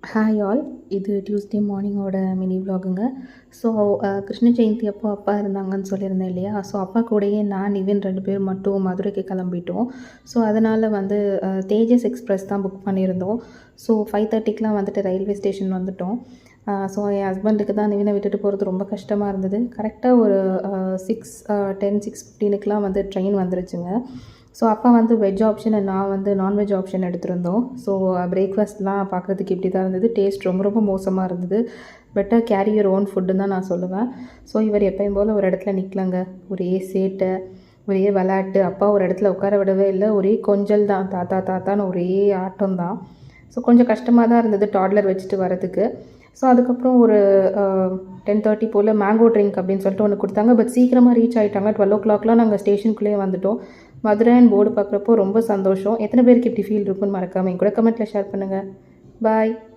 Hi all. இது Tuesday மார்னிங்கோட mini விலாகுங்க. ஸோ கிருஷ்ண ஜெயந்தி அப்போ அப்பா இருந்தாங்கன்னு சொல்லியிருந்தேன் இல்லையா? ஸோ அப்பா கூடயே நான், நிவின் 2 பேர் மட்டும் மதுரைக்கு கிளம்பிட்டோம். ஸோ அதனால் வந்து தேஜஸ் எக்ஸ்பிரஸ் தான் புக் பண்ணியிருந்தோம். ஸோ 5:30க்குலாம் வந்துட்டு ரயில்வே ஸ்டேஷன் வந்துட்டோம். ஸோ என் ஹஸ்பண்டுக்கு தான் நிவினை விட்டுட்டு போகிறது ரொம்ப கஷ்டமாக இருந்தது. கரெக்டாக ஒரு 6:10 6:15க்குலாம் வந்து ட்ரெயின் வந்துருச்சுங்க. ஸோ அப்பா வந்து வெஜ் ஆப்ஷன், நான் வந்து நான்வெஜ் ஆப்ஷன் எடுத்திருந்தோம். ஸோ பிரேக்ஃபாஸ்ட்லாம் பார்க்குறதுக்கு இப்படி தான் இருந்தது. டேஸ்ட் ரொம்ப ரொம்ப மோசமாக இருந்தது. பெட்டர் கேரி யுவர் ஓன் ஃபுட்டுன்னு தான் நான் சொல்லுவேன். ஸோ இவர் எப்பயும் போல் ஒரு இடத்துல நிற்கலங்க. ஒரே சேட்டை, ஒரே விளையாட்டு. அப்பா ஒரு இடத்துல உட்கார விடவே இல்லை. ஒரே கொஞ்சல் தான், தாத்தா தாத்தான்னு ஒரே ஆட்டம் தான். ஸோ கொஞ்சம் கஷ்டமாக தான் இருந்தது டாட்லர் வச்சுட்டு வரதுக்கு. ஸோ அதுக்கப்புறம் ஒரு 10:30 போல் மேங்கோ ட்ரிங்க் அப்படின்னு சொல்லிட்டு ஒன்று கொடுத்தாங்க. பட் சீக்கிரமாக ரீச் ஆகிட்டாங்க. 12 நாங்கள் ஸ்டேஷனுக்குள்ளேயே வந்துவிட்டோம். மதுரைன்னு போர்டு பார்க்குறப்போ ரொம்ப சந்தோஷம். எத்தனை பேருக்கு இப்படி ஃபீல் இருக்குன்னு மறக்காமல் என் கூட கமெண்ட்டில் ஷேர் பண்ணுங்கள். பாய்.